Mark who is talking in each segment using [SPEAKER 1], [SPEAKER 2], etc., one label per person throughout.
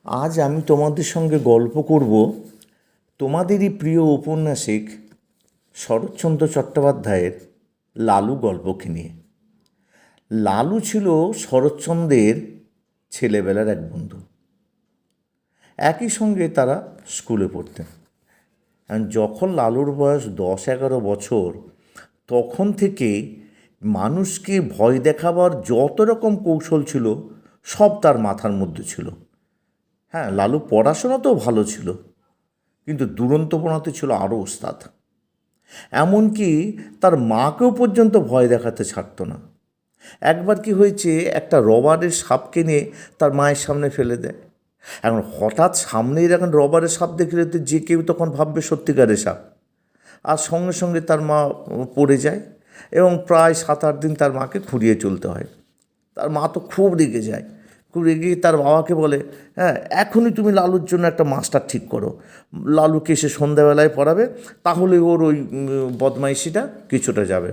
[SPEAKER 1] আজ আমি তোমাদের সঙ্গে গল্প করব তোমাদেরই প্রিয় ঔপন্যাসিক শরৎচন্দ্র চট্টোপাধ্যায়ের লালু গল্পকে নিয়ে। লালু ছিল শরৎচন্দ্রের ছেলেবেলার এক বন্ধু। একই সঙ্গে তারা স্কুলে পড়তেন। যখন লালুর বয়স 10-11 বছর, তখন থেকে মানুষকে ভয় দেখাবার যত রকম কৌশল ছিল সব তার মাথার মধ্যে ছিল। হ্যাঁ, লালু পড়াশোনাতেও ভালো ছিল, কিন্তু দুরন্তপনাতে ছিল আরও ওস্তাদ। এমনকি তার মাকেও পর্যন্ত ভয় দেখাতে ছাড়ত না। একবার কি হয়েছে, একটা রবারের সাপকে নিয়ে তার মায়ের সামনে ফেলে দেয়। এখন হঠাৎ সামনেই এখন রবারের সাপ দেখলে তো যে কেউ তখন ভাববে সত্যিকারের সাপ, আর সঙ্গে সঙ্গে তার মা পড়ে যায় এবং প্রায় 7-8 দিন তার মাকে খুঁড়িয়ে চলতে হয়। তার মা তো খুব রেগে যায়। খুব রেগে তার বাবাকে বলে, হ্যাঁ, এখনই তুমি লালুর জন্য একটা মাস্টার ঠিক করো, লালুকে এসে সন্ধ্যাবেলায় পড়াবে, তাহলে ওর ওই বদমাইশিটা কিছুটা যাবে।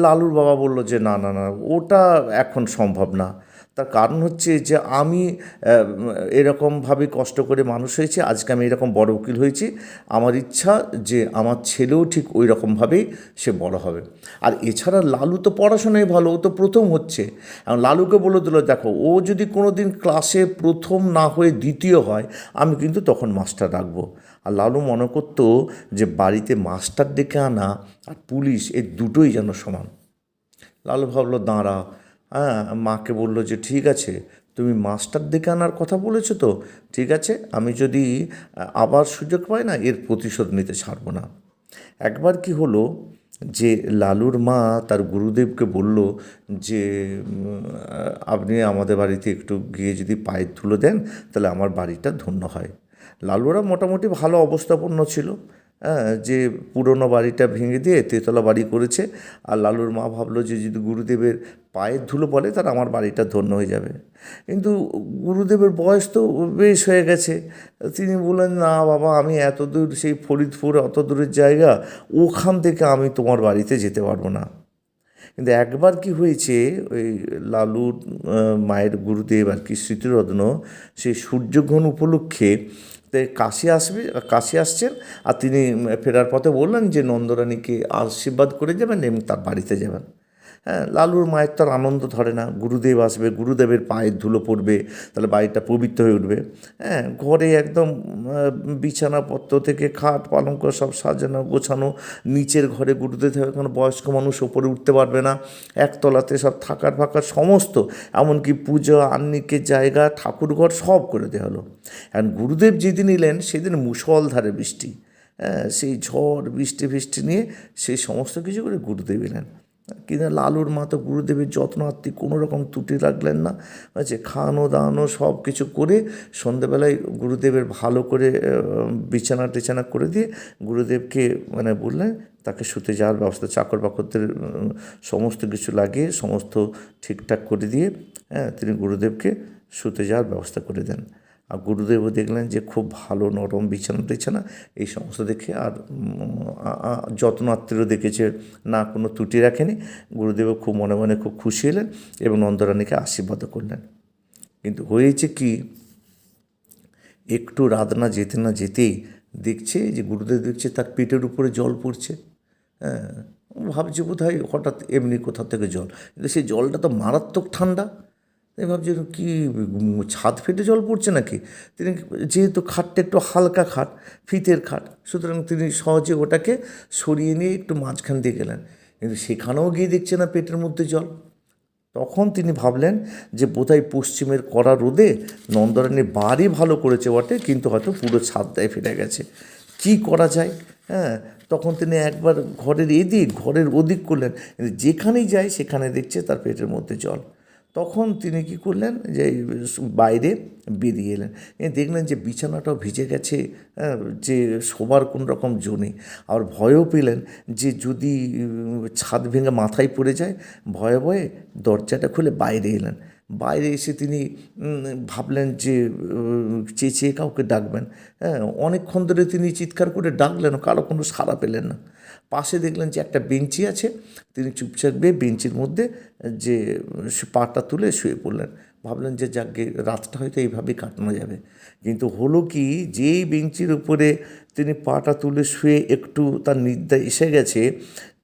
[SPEAKER 1] লালুর বাবা বলল যে না না না, ওটা এখন সম্ভব না। তার কারণ হচ্ছে যে আমি এরকমভাবে কষ্ট করে মানুষ হয়েছি, আজকে আমি এরকম বড় উকিল হয়েছি, আমার ইচ্ছা যে আমার ছেলেও ঠিক ওই রকমভাবেই সে বড় হবে। আর এছাড়া লালু তো পড়াশোনায় ভালো, ও তো প্রথম হচ্ছে। এখন লালুকে বলে দিল, দেখো, ও যদি কোনো দিন ক্লাসে প্রথম না হয়ে দ্বিতীয় হয়, আমি কিন্তু তখন মাস্টার রাখবো। আর লালু মনে করতো যে বাড়িতে মাস্টার ডেকে আনা আর পুলিশ, এই দুটোই যেন সমান। লালু ভাবলো, দাঁড়া, হ্যাঁ, মাকে বলল যে ঠিক আছে, তুমি মাস্টার ডেকে আনার কথা বলেছো তো, ঠিক আছে, আমি যদি আবার সুযোগ পাই না, এর প্রতিশোধ নিতে ছাড়বো না। একবার কি হলো যে লালুর মা তার গুরুদেবকে বলল যে আপনি আমাদের বাড়িতে একটু গিয়ে যদি পায়ের ধুলো দেন, তাহলে আমার বাড়িটা ধন্য হয়। লালুরা মোটামুটি ভালো অবস্থাপন্ন ছিল, হ্যাঁ, যে পুরনো বাড়িটা ভেঙে দিয়ে তেতলা বাড়ি করেছে। আর লালুর মা ভাবলো যে যদি গুরুদেবের পায়ের ধুলো বলে, তাহলে আমার বাড়িটা ধন্য হয়ে যাবে। কিন্তু গুরুদেবের বয়স তো বেশ হয়ে গেছে। তিনি বললেন, না বাবা, আমি এত দূর, সেই ফরিদপুর অত দূরের জায়গা, ওখান থেকে আমি তোমার বাড়িতে যেতে পারবো না। কিন্তু একবার কি হয়েছে, ওই লালুর মায়ের গুরুদেব আর কি স্মৃতিরত্ন, সেই সূর্যগ্রহণ উপলক্ষে কাশি আসছেন, আর তিনি ফেরার পথে বললেন যে নন্দরানীকে আশীর্বাদ করে যাবেন এবং তার বাড়িতে যাবেন। হ্যাঁ, লালুর মায়ের তার আনন্দ ধরে না, গুরুদেব আসবে, গুরুদেবের পায়ের ধুলো পড়বে, তাহলে বাড়িটা পবিত্র হয়ে উঠবে। হ্যাঁ, ঘরে একদম বিছানাপত্র থেকে খাট পালঙ্ক সব সাজানো গোছানো, নিচের ঘরে গুরুদেব থাকবে, কারণ বয়স্ক মানুষ ওপরে উঠতে পারবে না, একতলাতে সব থাকার ফাঁকার সমস্ত, এমনকি পুজো আহ্নিকের জায়গা, ঠাকুরঘর সব করে দেওয়া হলো। এখন গুরুদেব যেদিন এলেন সেদিন মুষলধারে বৃষ্টি। হ্যাঁ, সেই ঝড় বৃষ্টি ফিষ্টি নিয়ে সেই সমস্ত কিছু করে গুরুদেব এলেন। কিন্তু লালুর মা তো গুরুদেবের যত্নার্থী, কোনো রকম ত্রুটি রাখলেন না। হচ্ছে খাওয়ানো দাওয়ানো সব কিছু করে সন্ধ্যেবেলায় গুরুদেবের ভালো করে বিছানা টিছানা করে দিয়ে গুরুদেবকে মানে বললেন তাকে শুতে যাওয়ার ব্যবস্থা, চাকর বাকরদের সমস্ত কিছু লাগিয়ে সমস্ত ঠিকঠাক করে দিয়ে, হ্যাঁ, তিনি গুরুদেবকে শুতে যাওয়ার ব্যবস্থা করে দেন। আর গুরুদেবও দেখলেন যে খুব ভালো নরম বিছানা টিছানা, এই সমস্ত দেখে আর যত্নার্থীরও দেখেছে না, কোনো ত্রুটি রাখেনি। গুরুদেবও খুব মনে মনে খুব খুশি হলেন এবং নন্দরানীকে আশীর্বাদও করলেন। কিন্তু হয়েছে কি, একটু রাত না যেতে না যেতেই দেখছে যে গুরুদেব দেখছে তার পেটের উপরে জল পড়ছে। হ্যাঁ, ভাবছে বোধহয় হঠাৎ এমনি কোথা থেকে জল, কিন্তু সেই জলটা তো মারাত্মক ঠান্ডা। তাই ভাবছি কি ছাদ ফেটে জল পড়ছে নাকি। তিনি যেহেতু খাটটা একটু হালকা খাট, ফিতের খাট, সুতরাং তিনি সহজে ওটাকে সরিয়ে নিয়ে একটু মাঝখান দিয়ে গেলেন, কিন্তু সেখানেও গিয়ে দেখছে না পেটের মধ্যে জল। তখন তিনি ভাবলেন যে বোধহয় পশ্চিমের কড়া রোদে নন্দরানীর বাড়ি ভালো করেছে বটে, কিন্তু হয়তো পুরো ছাদটায় ফেটে গেছে, কি করা যায়। হ্যাঁ, তখন তিনি একবার ঘরের এদিক ঘরের ওদিক করলেন, যেখানেই যায় সেখানে দেখছে তার পেটের মধ্যে জল। তখন তিনি কি করলেন, যে বাইরে বেরিয়ে এলেন, দেখলেন যে বিছানাটাও ভিজে গেছে, যে শোবার কোনো রকম জো নেই। আর ভয়ও পেলেন যে যদি ছাদ ভেঙে মাথায় পড়ে যায়, ভয়ে ভয়ে দরজাটা খুলে বাইরে এলেন। বাইরে এসে তিনি ভাবলেন যে চেঁচিয়ে কাউকে ডাকবেন। হ্যাঁ, অনেকক্ষণ ধরে তিনি চিৎকার করে ডাকলেন, কারো কোনো সাড়া পেলেন না। পাশে দেখলেন যে একটা বেঞ্চি আছে, তিনি চুপচাপ গিয়ে বেঞ্চির মধ্যে যে পাটা তুলে শুয়ে পড়লেন। ভাবলেন যে যাকে রাতটা হয়তো এইভাবেই কাটানো যাবে। কিন্তু হলো কি, যেই বেঞ্চির উপরে তিনি পাটা তুলে শুয়ে একটু তার নিদ্রা এসে গেছে,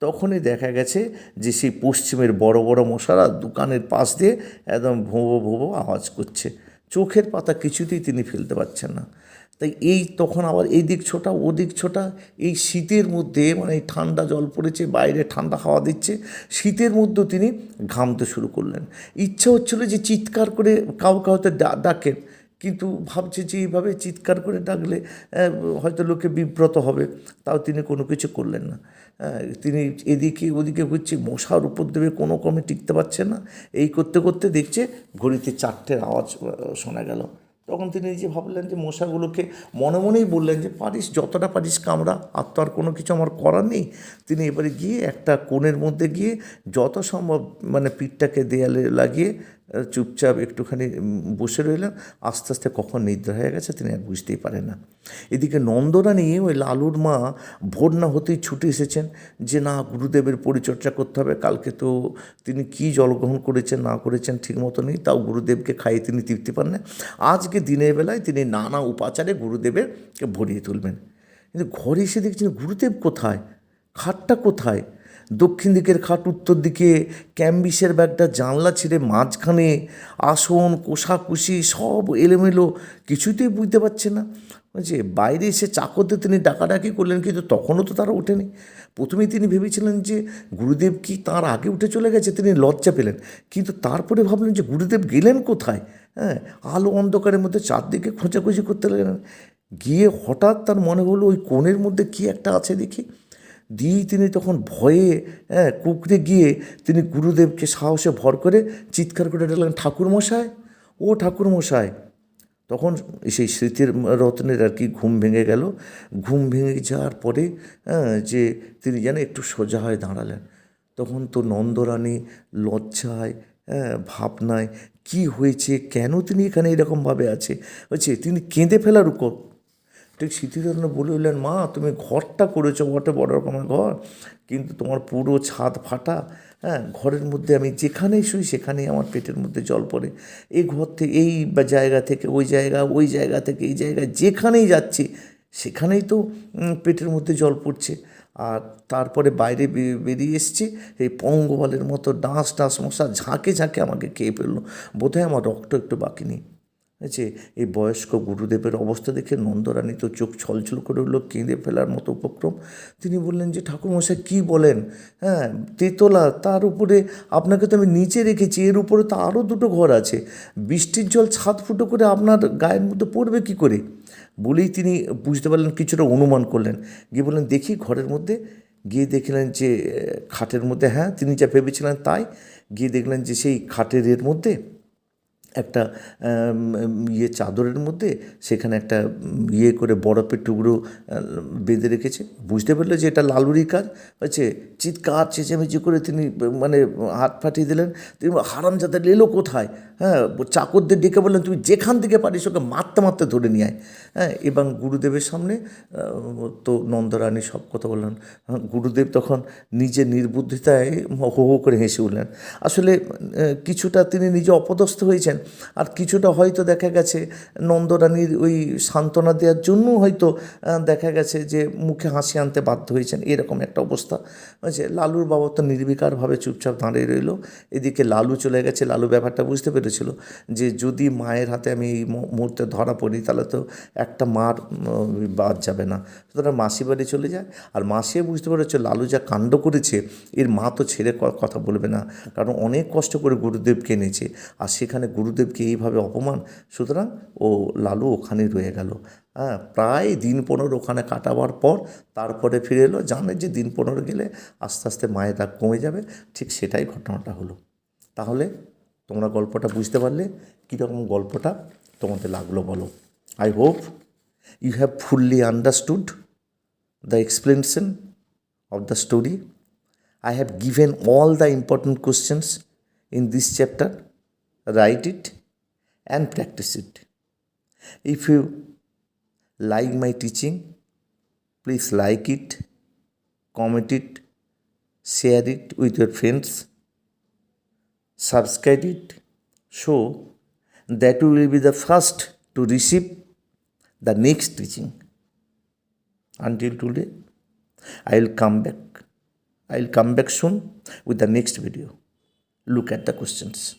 [SPEAKER 1] তখনই দেখা গেছে যে সেই পশ্চিমের বড় বড় মশারা দোকানের পাশ দিয়ে একদম ভোঁ ভোঁ আওয়াজ করছে। চোখের পাতা কিছুতেই তিনি ফেলতে পারছেন না। তাই এই তখন আবার এই দিক ছোটা ও দিক ছোটা, এই শীতের মধ্যে মানে এই ঠান্ডা জল পড়েছে, বাইরে ঠান্ডা হাওয়া দিচ্ছে, শীতের মধ্যেও তিনি ঘামতে শুরু করলেন। ইচ্ছা হচ্ছিল যে চিৎকার করে কাউকে হয়তো ডাকেন, কিন্তু ভাবছে যে এইভাবে চিৎকার করে ডাকলে হয়তো লোকে বিব্রত হবে, তাও তিনি কোনো কিছু করলেন না। তিনি এদিকে ওদিকে ঘুরছে, মশার উপর দেবে কোনো ক্রমে টিকতে পারছে না। এই করতে করতে দেখছে ঘড়িতে 4টের আওয়াজ শোনা গেল। তখন তিনি নিজে ভাবলেন যে মশাগুলোকে মনে মনেই বললেন যে পারিস, যতটা পারিস কামড়া, আর তো আর কোনো কিছু আমার করার নেই। তিনি এবারে গিয়ে একটা কোণের মধ্যে গিয়ে যত সম্ভব মানে পিঠটাকে দেয়ালে লাগিয়ে চুপচাপ একটুখানি বসে রইলেন। আস্তে আস্তে কখন নিদ্রা হয়ে গেছে তিনি আর বুঝতেই পারেন না। এদিকে নন্দরানী ওই লালুর মা ভোর না হতেই ছুটে এসেছেন যে না, গুরুদেবের পরিচর্যা করতে হবে, কালকে তো তিনি কী জলগ্রহণ করেছেন না করেছেন ঠিক মতো নেই, তাও গুরুদেবকে খাইয়ে তিনি তৃপ্তি পান না। আজকে দিনের বেলায় তিনি নানা উপাচারে গুরুদেবেরকে ভরিয়ে তুলবেন। কিন্তু ঘরে এসে দেখছেন গুরুদেব কোথায়, খাটটা কোথায়? দক্ষিণ দিকের খাট, উত্তর দিকে ক্যাম্বিসের ব্যাগটা জানলা ছিঁড়ে মাঝখানে, আসন কোষাকুষি সব এলোমেলো, কিছুতেই বুঝতে পারছে না। যে বাইরে এসে চাকরদের তিনি ডাকাডাকি করলেন, কিন্তু তখনও তো তারা ওঠেনি। প্রথমেই তিনি ভেবেছিলেন যে গুরুদেব কি তার আগে উঠে চলে গেছে, তিনি লজ্জা পেলেন। কিন্তু তারপরে ভাবলেন যে গুরুদেব গেলেন কোথায়। আলো অন্ধকারের মধ্যে চারদিকে খোঁজাখুঁজি করতে লাগলেন। গিয়ে হঠাৎ তার মনে হলো ওই কোণের মধ্যে কি একটা আছে দেখি। দিয়েই তিনি তখন ভয়ে কুঁকড়ে গিয়ে তিনি গুরুদেবকে সাহসে ভর করে চিৎকার করে ডাকলেন, ঠাকুরমশাই, ও ঠাকুরমশাই। তখন সেই স্মৃতির রত্নের আর কি ঘুম ভেঙে গেল। ঘুম ভেঙে যাওয়ার পরে যে তিনি যেন একটু সোজা হয়ে দাঁড়ালেন। তখন তো নন্দরানী লজ্জায় ভাবনায় কি হয়েছে, কেন তিনি এখানে এরকমভাবে আছে হচ্ছে, তিনি কেঁদে ফেলার উপর। ঠিক স্মৃতিরত্ন বলে উঠলেন, মা তুমি ঘরটা করেছো বটে, বড় রকমের ঘর, কিন্তু তোমার পুরো ছাদ ফাটা। ঘরের মধ্যে আমি যেখানেই শুই সেখানেই আমার পেটের মধ্যে জল পড়ে। এই ঘর থেকে এই জায়গা থেকে ওই জায়গা, ওই জায়গা থেকে এই জায়গায় যেখানেই যাচ্ছি সেখানেই তো পেটের মধ্যে জল পড়ছে। আর তারপরে বাইরে বেরিয়ে এসছি, এই পঙ্গপালের মতো ডাঁস ডাঁস মশা ঝাঁকে ঝাঁকে আমাকে খেয়ে ফেললো, বোধহয় আমার রক্ত একটু বাকি নেই। যে এই বয়স্ক গুরুদেবের অবস্থা দেখে নন্দরানী তো চোখ ছলছল করে উঠল, কেঁদে ফেলার মতো উপক্রম। তিনি বললেন যে ঠাকুরমশাই কী বলেন, তেতলা, তার উপরে আপনাকে তো আমি নিচে রেখেছি, এর উপরে তো আরও দুটো ঘর আছে, বৃষ্টির জল ছাদ ফুটো করে আপনার গায়ের মধ্যে পড়বে কী করে। বলেই তিনি বুঝতে পারলেন, কিছুটা অনুমান করলেন, গিয়ে বললেন দেখি ঘরের মধ্যে। গিয়ে দেখলেন যে খাটের মধ্যে, তিনি যা ভেবেছিলেন তাই। গিয়ে দেখলেন যে সেই খাটের এর মধ্যে একটা চাদরের মধ্যে সেখানে একটা করে বরফের টুকরো বেঁধে রেখেছে। বুঝতে পারলো যে এটা লালুরই কাজ হচ্ছে। চিৎকার চেঁচামেচি করে তিনি মানে হাত ফাটিয়ে দিলেন। তিনি হারামজাদা এলো কোথায়, চাকরদের ডেকে বললেন তুমি যেখান থেকে পারিস ওকে মারতে মারতে ধরে নিয়ে আয়। এবং গুরুদেবের সামনে তো নন্দরানী সব কথা বললেন। গুরুদেব তখন নিজে নির্বুদ্ধিতায় হো হো করে হেসে উঠলেন। আসলে কিছুটা তিনি নিজে অপদস্থ হয়েছেন, আর কিছুটা হয়তো দেখা গেছে নন্দরানীর ওই সান্ত্বনা দেওয়ার জন্য হয়তো দেখা গেছে যে মুখে হাসি আনতে বাধ্য হয়েছেন, এরকম একটা অবস্থা হয়েছে। লালুর বাবা তো নির্বিকারভাবে চুপচাপ দাঁড়িয়ে রইল। এদিকে লালু চলে গেছে। লালু ব্যাপারটা বুঝতে পেরেছিল যে যদি মায়ের হাতে আমি এই মুহূর্তে ধরা পড়ি তাহলে তো একটা মার বাদ যাবে না, সুতরাং মাসি বাড়ি চলে যায়। আর মাসিও বুঝতে পেরেছে লালু যা কাণ্ড করেছে এর মা তো ছেড়ে কথা বলবে না, কারণ অনেক কষ্ট করে গুরুদেবকে এনেছে, আর সেখানে গুরুদেবকে এইভাবে অপমান। সুতরাং লালু ওখানেই রয়ে গেল। প্রায় দিন 15 ওখানে কাটাবার পর তারপরে ফিরে এলো। জানে যে দিন 15 গেলে আস্তে আস্তে মায়ের রাগ কমে যাবে। ঠিক সেটাই ঘটনাটা হলো। তাহলে তোমরা গল্পটা বুঝতে পারলে, কীরকম গল্পটা তোমাদের লাগলো বলো। I hope you have fully understood the explanation of the story. I have given all the important questions in this chapter. Write it and practice it. If you like my teaching, please like it, comment it, share it with your friends, subscribe it so that you will be the first to receive the next teaching. Until today, I will come back. I will come back soon with the next video. Look at the questions.